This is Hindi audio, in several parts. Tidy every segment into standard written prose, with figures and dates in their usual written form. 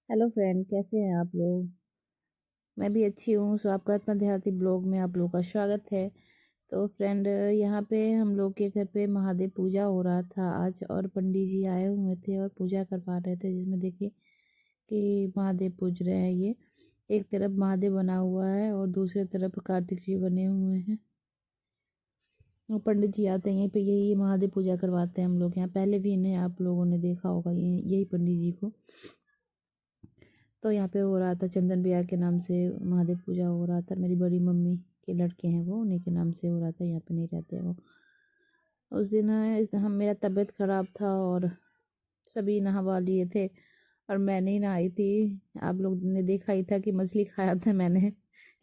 हेलो फ्रेंड, कैसे हैं आप लोग। मैं भी अच्छी हूँ। सो आपका अपना देहाती ब्लॉग में आप लोगों का स्वागत है। तो फ्रेंड, यहाँ पे हम लोग के घर पे महादेव पूजा हो रहा था आज, और पंडित जी आए हुए थे और पूजा करवा रहे थे, जिसमें देखिए कि महादेव पूज रहे हैं। ये एक तरफ महादेव बना हुआ है और दूसरी तरफ कार्तिक जी बने हुए हैं। और पंडित जी आते हैं यहीं पे, यही महादेव पूजा करवाते हैं हम लोग यहाँ। पहले भी इन्हें आप लोगों ने देखा होगा, यही पंडित जी को। तो यहाँ पे हो रहा था चंदन भैया के नाम से महादेव पूजा हो रहा था। मेरी बड़ी मम्मी के लड़के हैं वो, उन्हीं के नाम से हो रहा था। यहाँ पे नहीं रहते हैं वो। उस दिन हम मेरा तबीयत खराब था और सभी नहावा लिए थे और मैं नहीं नहाई थी। आप लोग ने देखा ही था कि मछली खाया था मैंने।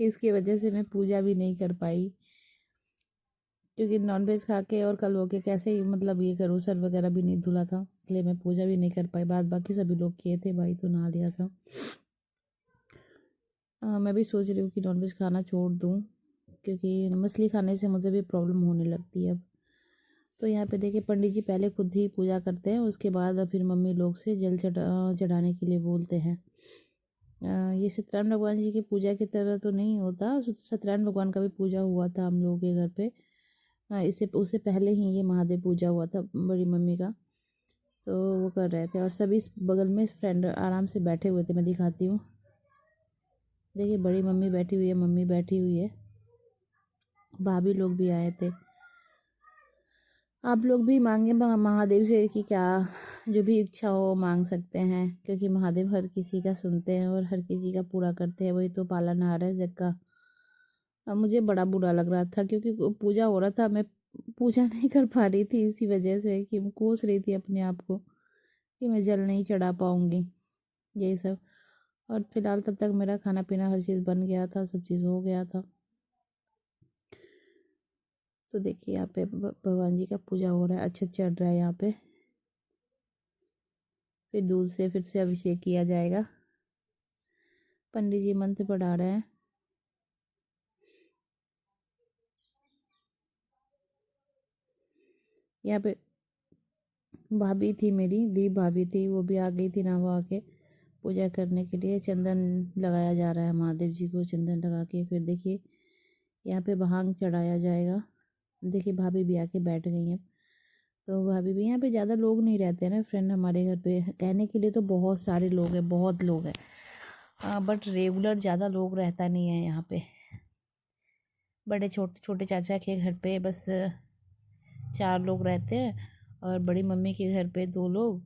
इसकी वजह से मैं पूजा भी नहीं कर पाई, क्योंकि नॉनवेज खा के और कल हो के कैसे ही मतलब ये करूँ, सर वगैरह भी नहीं धुला था, इसलिए मैं पूजा भी नहीं कर पाई। बाकी सभी लोग किए थे भाई, तो नहा लिया था। मैं भी सोच रही हूँ कि नॉनवेज खाना छोड़ दूँ, क्योंकि मछली खाने से मुझे भी प्रॉब्लम होने लगती है अब। तो यहाँ पे देखिए पंडित जी पहले खुद ही पूजा करते हैं, उसके बाद फिर मम्मी लोग से जल चढ़ाने के लिए बोलते हैं। ये सत्यनारायण भगवान जी की पूजा की तरह तो नहीं होता। सत्यनारायण भगवान का भी पूजा हुआ था हम लोगों के घर पे। इससे उससे पहले ही ये महादेव पूजा हुआ था बड़ी मम्मी का। तो वो कर रहे थे और सभी बगल में फ्रेंड आराम से बैठे हुए थे। मैं दिखाती हूँ, देखिए बड़ी मम्मी बैठी हुई है, मम्मी बैठी हुई है, भाभी लोग भी आए थे। आप लोग भी मांगे महादेव से कि क्या जो भी इच्छा हो मांग सकते हैं, क्योंकि महादेव हर किसी का सुनते हैं और हर किसी का पूरा करते हैं। वही तो पालनहार है जग का। अब मुझे बड़ा बुरा लग रहा था, क्योंकि पूजा हो रहा था, मैं पूजा नहीं कर पा रही थी, इसी वजह से कि मैं कोस रही थी अपने आप को कि मैं जल नहीं चढ़ा पाऊंगी, यही सब। और फिलहाल तब तक मेरा खाना पीना हर चीज़ बन गया था, सब चीज़ हो गया था। तो देखिए यहाँ पे भगवान जी का पूजा हो रहा है, अच्छा चढ़ रहा है यहाँ पे। फिर दूध से फिर से अभिषेक किया जाएगा। पंडित जी मंत्र पढ़ा रहे हैं। यहाँ पे भाभी थी, मेरी दीप भाभी थी, वो भी आ गई थी नहा के पूजा करने के लिए। चंदन लगाया जा रहा है महादेव जी को, चंदन लगा के फिर देखिए यहाँ पे भांग चढ़ाया जाएगा। देखिए भाभी भी आके बैठ गई हैं। तो भाभी भी, यहाँ पे ज़्यादा लोग नहीं रहते हैं ना फ्रेंड हमारे घर पे। कहने के लिए तो बहुत सारे लोग हैं, बहुत लोग हैं, बट रेगुलर ज़्यादा लोग रहता नहीं है यहाँ पे। बड़े छोटे छोटे चाचा के घर पे बस 4 लोग रहते हैं, और बड़ी मम्मी के घर पे 2 लोग,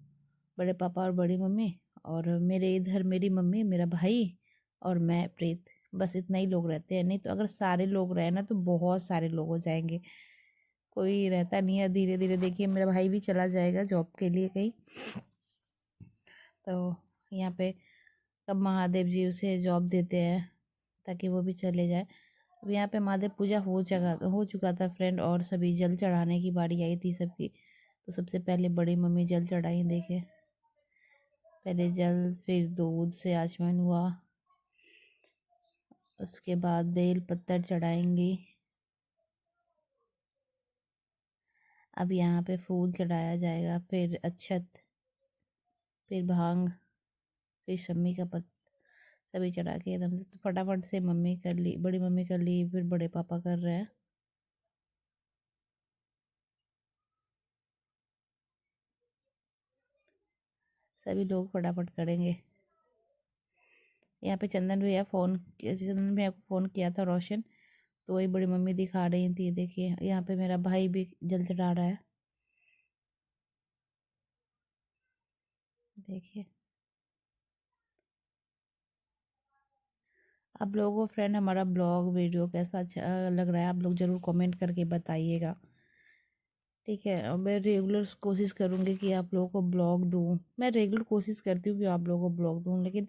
बड़े पापा और बड़ी मम्मी, और मेरे इधर मेरी मम्मी, मेरा भाई और मैं प्रीत। बस इतना ही लोग रहते हैं। नहीं तो अगर सारे लोग रहे ना तो बहुत सारे लोग हो जाएंगे, कोई रहता नहीं है। धीरे धीरे देखिए मेरा भाई भी चला जाएगा जॉब के लिए कहीं। तो यहाँ पे कब महादेव जी उसे जॉब देते हैं ताकि वो भी चले जाए। अब यहाँ पे महादेव पूजा हो चुका था फ्रेंड, और सभी जल चढ़ाने की बारी आई थी सबकी। तो सबसे पहले बड़ी मम्मी जल चढ़ाई। देखे पहले जल, फिर दूध से आचमन हुआ, उसके बाद बेल पत्तर चढ़ाएंगी। अब यहाँ पे फूल चढ़ाया जाएगा, फिर अक्षत, फिर भांग, फिर शम्मी का पत्ता, सभी चढ़ा के एकदम से। तो फटाफट से मम्मी कर ली, बड़ी मम्मी कर ली, फिर बड़े पापा कर रहे हैं। सभी लोग फटाफट करेंगे। यहाँ पे चंदन भैया को फ़ोन किया था रोशन, तो वही बड़ी मम्मी दिखा रही थी। देखिए यहाँ पे मेरा भाई भी जल चढ़ा रहा है, देखिए। आप लोगों को फ्रेंड हमारा ब्लॉग वीडियो कैसा अच्छा लग रहा है, आप लोग ज़रूर कमेंट करके बताइएगा, ठीक है। और मैं रेगुलर कोशिश करूँगी कि आप लोगों को ब्लॉग दूँ। मैं रेगुलर कोशिश करती हूँ कि आप लोगों को ब्लॉग दूँ, लेकिन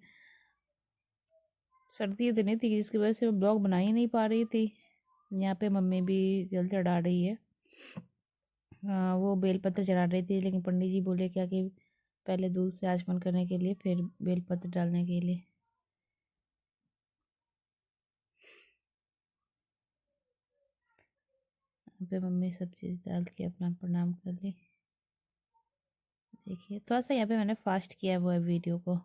सर्दी इतनी थी जिसकी वजह से मैं ब्लॉग बना ही नहीं पा रही थी। यहाँ पे मम्मी भी जल चढ़ा रही है। वो बेलपत्र चढ़ा रही थी, लेकिन पंडित जी बोले क्या कि पहले दूध से आचमन करने के लिए, फिर बेलपत्र डालने के लिए। यहाँ पे मम्मी सब चीज़ डाल के अपना प्रणाम कर ली। देखिए थोड़ा सा यहाँ पे मैंने फास्ट किया हुआ है वीडियो को,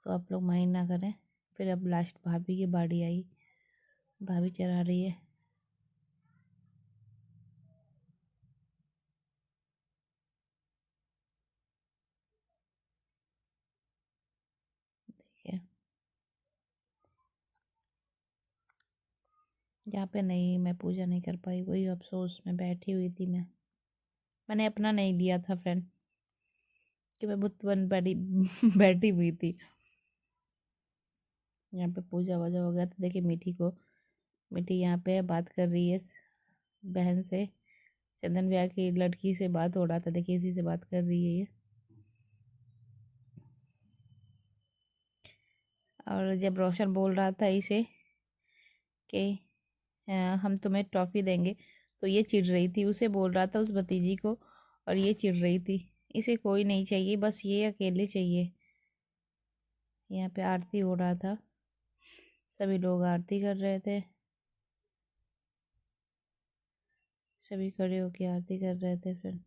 तो आप लोग माइंड ना करें। फिर अब लास्ट भाभी की बारी आई, भाभी चढ़ा रही है। देखिए यहाँ पे नहीं, मैं पूजा नहीं कर पाई, वही अफसोस में बैठी हुई थी। मैंने अपना नहीं लिया था फ्रेंड, कि मैं बुत बन बैठी बैठी हुई थी। यहाँ पे पूजा वूजा हो गया। तो देखिए मीठी यहाँ पे बात कर रही है बहन से। चंदन भैया की लड़की से बात हो रहा था, देखिए इसी से बात कर रही है ये। और जब रोशन बोल रहा था इसे कि हम तुम्हें टॉफ़ी देंगे, तो ये चिढ़ रही थी, उसे बोल रहा था उस भतीजी को, और ये चिढ़ रही थी। इसे कोई नहीं चाहिए, बस ये अकेले चाहिए। यहाँ पे आरती हो रहा था, सभी लोग आरती कर रहे थे, सभी खड़े होके आरती कर रहे थे। फिर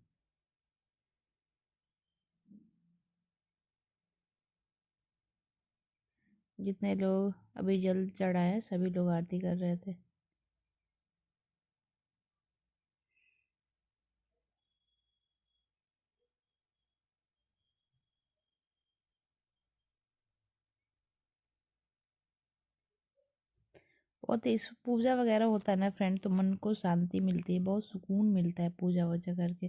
जितने लोग अभी जल चढ़ाए सभी लोग आरती कर रहे थे। बहुत इस पूजा वगैरह होता है ना फ्रेंड, तो मन को शांति मिलती है, बहुत सुकून मिलता है पूजा वूजा करके,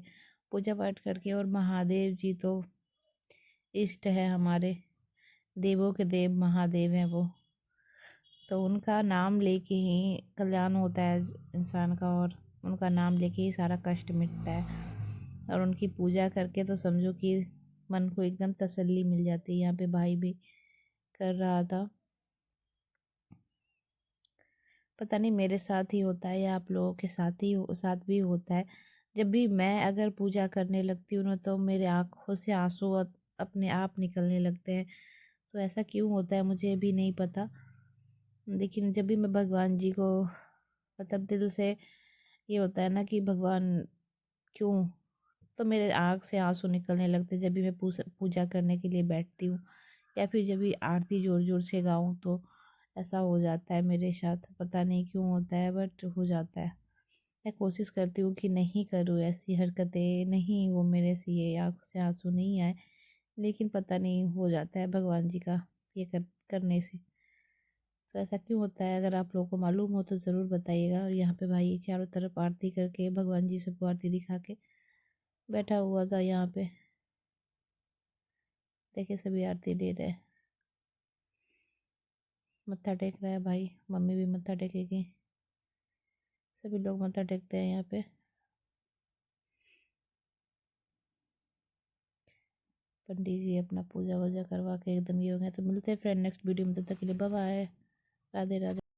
पूजा पाठ करके। और महादेव जी तो इष्ट है हमारे, देवों के देव महादेव हैं वो, तो उनका नाम लेके ही कल्याण होता है इंसान का, और उनका नाम लेके ही सारा कष्ट मिटता है। और उनकी पूजा करके तो समझो कि मन को एकदम तसल्ली मिल जाती है। यहाँ पे भाई भी कर रहा था। पता नहीं मेरे साथ ही होता है या आप लोगों के साथ भी होता है। जब भी मैं अगर पूजा करने लगती हूँ ना, तो मेरे आँखों से आंसू अपने आप निकलने लगते हैं। तो ऐसा क्यों होता है मुझे भी नहीं पता, लेकिन जब भी मैं भगवान जी को मतलब दिल से, ये होता है ना कि भगवान क्यों, तो मेरे आँख से आंसू निकलने लगते जब भी मैं पूजा करने के लिए बैठती हूँ, या फिर जब भी आरती ज़ोर ज़ोर से गाऊँ तो ऐसा हो जाता है मेरे साथ। पता नहीं क्यों होता है, बट हो जाता है। मैं कोशिश करती हूँ कि नहीं करूँ ऐसी हरकतें, नहीं वो मेरे से ये आँख से आंसू नहीं आए, लेकिन पता नहीं हो जाता है भगवान जी का ये करने से। तो ऐसा क्यों होता है, अगर आप लोगों को मालूम हो तो ज़रूर बताइएगा। और यहाँ पे भाई चारों तरफ आरती करके भगवान जी सबको आरती दिखा के बैठा हुआ था यहाँ पे। देखिए सभी आरती दे रहे हैं, मत्था टेक रहा है भाई, मम्मी भी मत्था टेकेगी, सभी लोग मत्था टेकते हैं यहाँ पे। पंडित जी अपना पूजा वूजा करवा के एकदम ये हो गए। तो मिलते हैं फ्रेंड नेक्स्ट वीडियो में, तब तक के लिए बाय बाय, राधे राधे।